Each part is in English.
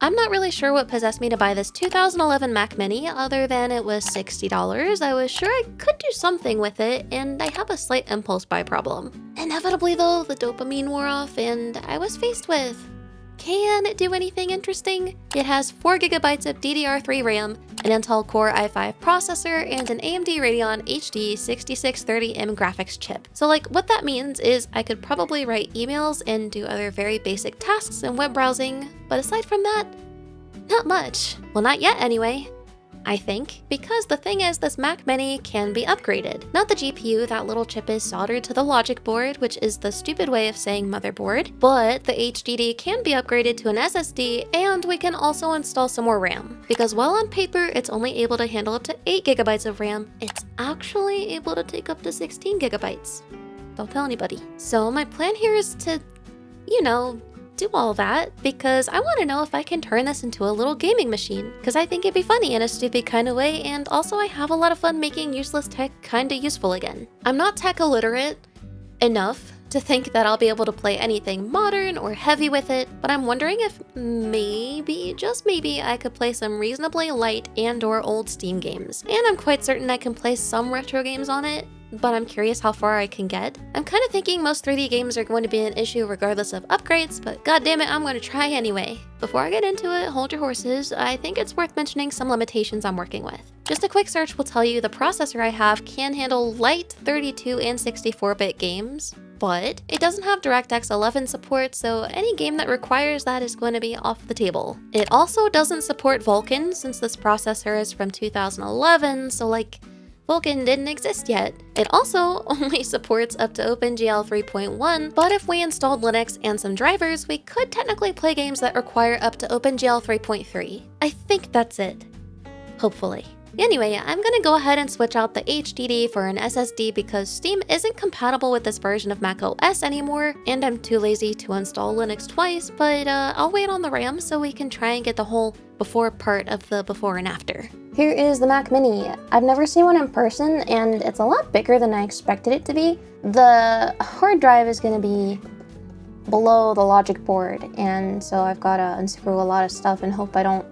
I'm not really sure what possessed me to buy this 2011 Mac Mini other than it was $60. I was sure I could do something with it, and I have a slight impulse buy problem. Inevitably though, the dopamine wore off and I was faced with, can it do anything interesting? It has 4GB of DDR3 RAM, an Intel Core i5 processor, and an AMD Radeon HD 6630M graphics chip. So what that means is I could probably write emails and do other very basic tasks in web browsing, but aside from that, not much. Well, not yet anyway. I think, because the thing is this Mac Mini can be upgraded. Not the GPU, that little chip is soldered to the logic board, which is the stupid way of saying motherboard, but the HDD can be upgraded to an SSD, and we can also install some more RAM. Because while on paper it's only able to handle up to 8GB of RAM, it's actually able to take up to 16GB. Don't tell anybody. So my plan here is to, do all that because I want to know if I can turn this into a little gaming machine, because I think it'd be funny in a stupid kind of way, and also I have a lot of fun making useless tech kinda useful again. I'm not tech illiterate enough to think that I'll be able to play anything modern or heavy with it, but I'm wondering if maybe, just maybe, I could play some reasonably light and/or old Steam games. And I'm quite certain I can play some retro games on it, but I'm curious how far I can get. I'm kind of thinking most 3D games are going to be an issue regardless of upgrades, but goddammit, I'm going to try anyway. Before I get into it, hold your horses, I think it's worth mentioning some limitations I'm working with. Just a quick search will tell you the processor I have can handle light 32 and 64-bit games, but it doesn't have DirectX 11 support, so any game that requires that is going to be off the table. It also doesn't support Vulkan since this processor is from 2011, so Vulkan didn't exist yet. It also only supports up to OpenGL 3.1, but if we installed Linux and some drivers, we could technically play games that require up to OpenGL 3.3. I think that's it. Hopefully. Anyway, I'm gonna go ahead and switch out the HDD for an SSD because Steam isn't compatible with this version of macOS anymore, and I'm too lazy to install Linux twice, but I'll wait on the RAM so we can try and get the whole before part of the before and after. Here is the Mac Mini. I've never seen one in person, and it's a lot bigger than I expected it to be. The hard drive is gonna be below the logic board, and so I've gotta unscrew a lot of stuff and hope I don't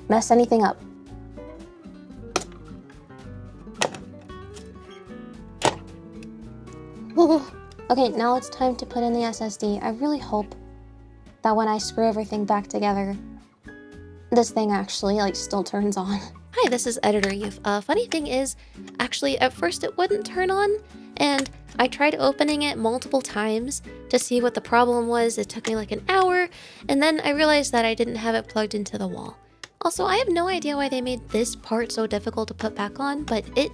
mess anything up. Okay, now it's time to put in the SSD. I really hope that when I screw everything back together, this thing actually still turns on. Hi, this is Editor Yewf. Funny thing is, actually at first it wouldn't turn on, and I tried opening it multiple times to see what the problem was. It took me an hour, and then I realized that I didn't have it plugged into the wall. Also, I have no idea why they made this part so difficult to put back on, but it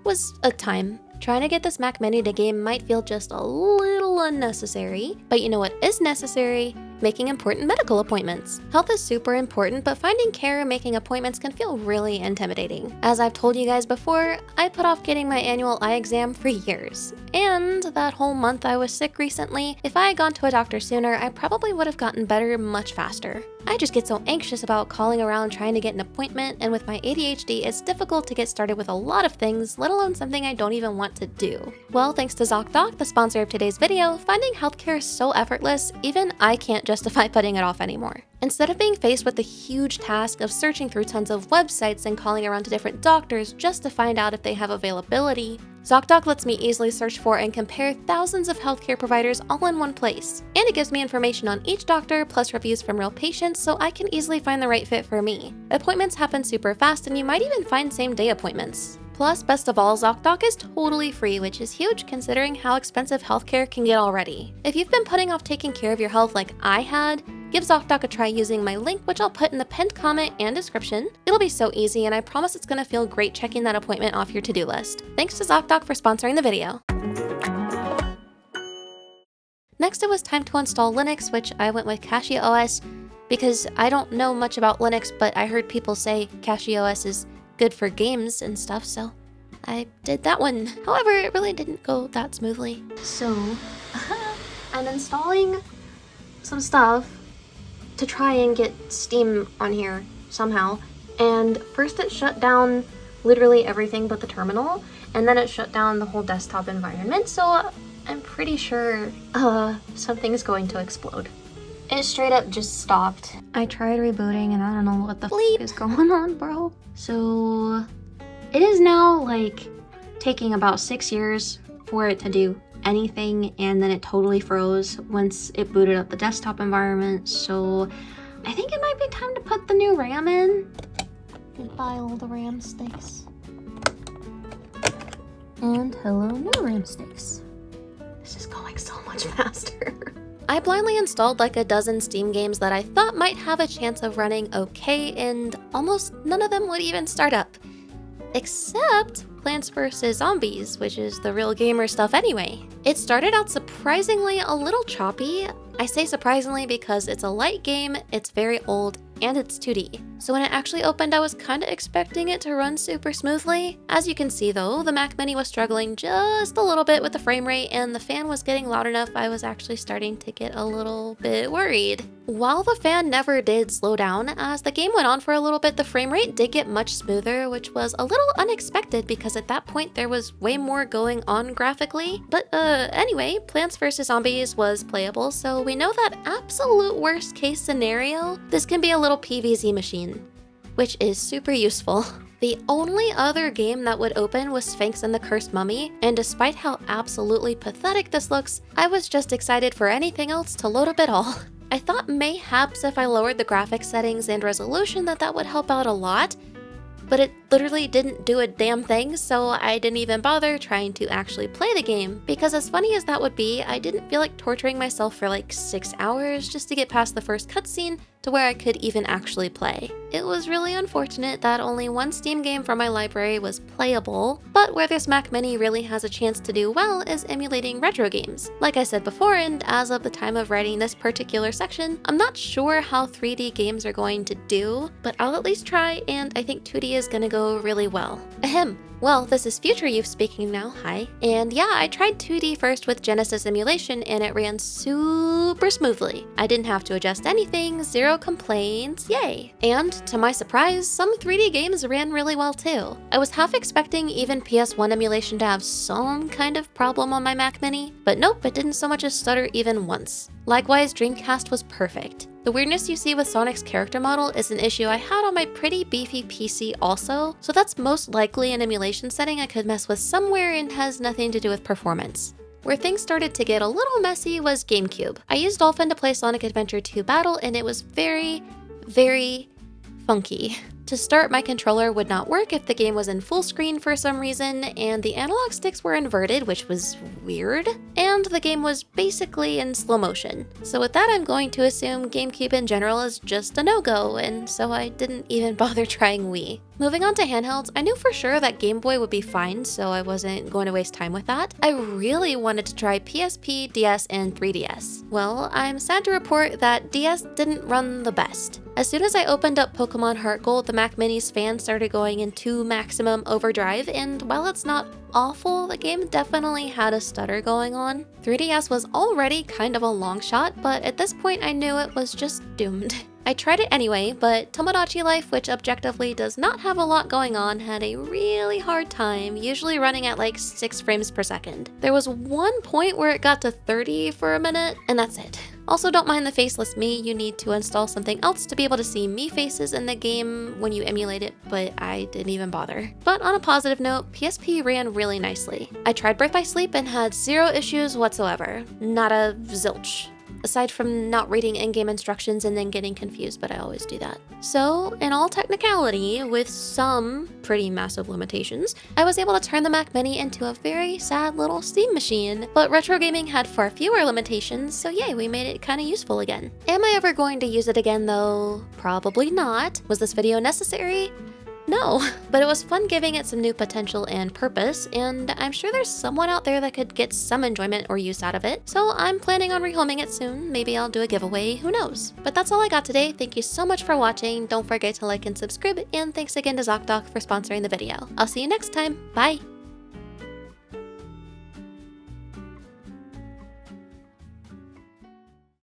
was a time. Trying to get this Mac Mini to game might feel just a little unnecessary, but you know what is necessary? Making important medical appointments. Health is super important, but finding care and making appointments can feel really intimidating. As I've told you guys before, I put off getting my annual eye exam for years. And that whole month I was sick recently, if I had gone to a doctor sooner, I probably would have gotten better much faster. I just get so anxious about calling around trying to get an appointment, and with my ADHD, it's difficult to get started with a lot of things, let alone something I don't even want to do. Well, thanks to ZocDoc, the sponsor of today's video, finding healthcare is so effortless, even I can't justify putting it off anymore. Instead of being faced with the huge task of searching through tons of websites and calling around to different doctors just to find out if they have availability, ZocDoc lets me easily search for and compare thousands of healthcare providers all in one place. And it gives me information on each doctor plus reviews from real patients so I can easily find the right fit for me. Appointments happen super fast, and you might even find same-day appointments. Plus, best of all, ZocDoc is totally free, which is huge considering how expensive healthcare can get already. If you've been putting off taking care of your health like I had, give ZocDoc a try using my link, which I'll put in the pinned comment and description. It'll be so easy, and I promise it's gonna feel great checking that appointment off your to-do list. Thanks to ZocDoc for sponsoring the video. Next, it was time to install Linux, which I went with CachyOS because I don't know much about Linux, but I heard people say CachyOS is good for games and stuff, so I did that one. However, it really didn't go that smoothly. So, I'm installing some stuff to try and get Steam on here somehow, and first it shut down literally everything but the terminal, and then it shut down the whole desktop environment, so I'm pretty sure something's going to explode. It straight up just stopped. I tried rebooting and I don't know what the bleep is going on, bro. So it is now like taking about 6 years for it to do anything, and then it totally froze once it booted up the desktop environment. So I think it might be time to put the new RAM in. Goodbye all the RAM sticks. And hello new RAM sticks. This is going so much faster. I blindly installed like a dozen Steam games that I thought might have a chance of running okay, and almost none of them would even start up. Except Plants vs. Zombies, which is the real gamer stuff anyway. It started out surprisingly a little choppy. I say surprisingly because it's a light game, it's very old, and it's 2D. So when it actually opened, I was kinda expecting it to run super smoothly. As you can see though, the Mac Mini was struggling just a little bit with the frame rate, and the fan was getting loud enough I was actually starting to get a little bit worried. While the fan never did slow down, as the game went on for a little bit, the frame rate did get much smoother, which was a little unexpected because at that point there was way more going on graphically. But anyway, Plants vs. Zombies was playable, so we know that absolute worst case scenario, this can be a little PVZ machine, which is super useful. The only other game that would open was Sphinx and the Cursed Mummy, and despite how absolutely pathetic this looks, I was just excited for anything else to load up at all. I thought mayhaps if I lowered the graphics settings and resolution that would help out a lot, but it literally didn't do a damn thing, so I didn't even bother trying to actually play the game. Because as funny as that would be, I didn't feel like torturing myself for like 6 hours just to get past the first cutscene to where I could even actually play. It was really unfortunate that only one Steam game from my library was playable, but where this Mac Mini really has a chance to do well is emulating retro games. Like I said before, and as of the time of writing this particular section, I'm not sure how 3D games are going to do, but I'll at least try, and I think 2D is gonna go really well. Ahem. Well, this is Future Youth speaking now, hi. And yeah, I tried 2D first with Genesis emulation and it ran super smoothly. I didn't have to adjust anything, zero complaints, yay. And to my surprise, some 3D games ran really well too. I was half expecting even PS1 emulation to have some kind of problem on my Mac Mini, but nope, it didn't so much as stutter even once. Likewise, Dreamcast was perfect. The weirdness you see with Sonic's character model is an issue I had on my pretty beefy PC also, so that's most likely an emulation setting I could mess with somewhere and has nothing to do with performance. Where things started to get a little messy was GameCube. I used Dolphin to play Sonic Adventure 2 Battle and it was very, very funky. To start, my controller would not work if the game was in full screen for some reason, and the analog sticks were inverted, which was weird, and the game was basically in slow motion. So with that, I'm going to assume GameCube in general is just a no-go, and so I didn't even bother trying Wii. Moving on to handhelds, I knew for sure that Game Boy would be fine, so I wasn't going to waste time with that. I really wanted to try PSP, DS, and 3DS. Well, I'm sad to report that DS didn't run the best. As soon as I opened up Pokemon Heart Gold, the Mac Mini's fan started going into maximum overdrive, and while it's not awful, the game definitely had a stutter going on. 3DS was already kind of a long shot, but at this point I knew it was just doomed. I tried it anyway, but Tomodachi Life, which objectively does not have a lot going on, had a really hard time, usually running at like 6 frames per second. There was one point where it got to 30 for a minute, and that's it. Also, don't mind the faceless me, you need to install something else to be able to see me faces in the game when you emulate it, but I didn't even bother. But on a positive note, PSP ran really nicely. I tried Birth by Sleep and had 0 issues whatsoever. Not a zilch. Aside from not reading in-game instructions and then getting confused, but I always do that. So, in all technicality, with some pretty massive limitations, I was able to turn the Mac Mini into a very sad little Steam machine, but retro gaming had far fewer limitations, so yay, we made it kinda useful again. Am I ever going to use it again though? Probably not. Was this video necessary? No, but it was fun giving it some new potential and purpose, and I'm sure there's someone out there that could get some enjoyment or use out of it, so I'm planning on rehoming it soon. Maybe I'll do a giveaway, who knows? But that's all I got today. Thank you so much for watching. Don't forget to like and subscribe, and thanks again to ZocDoc for sponsoring the video. I'll see you next time. Bye!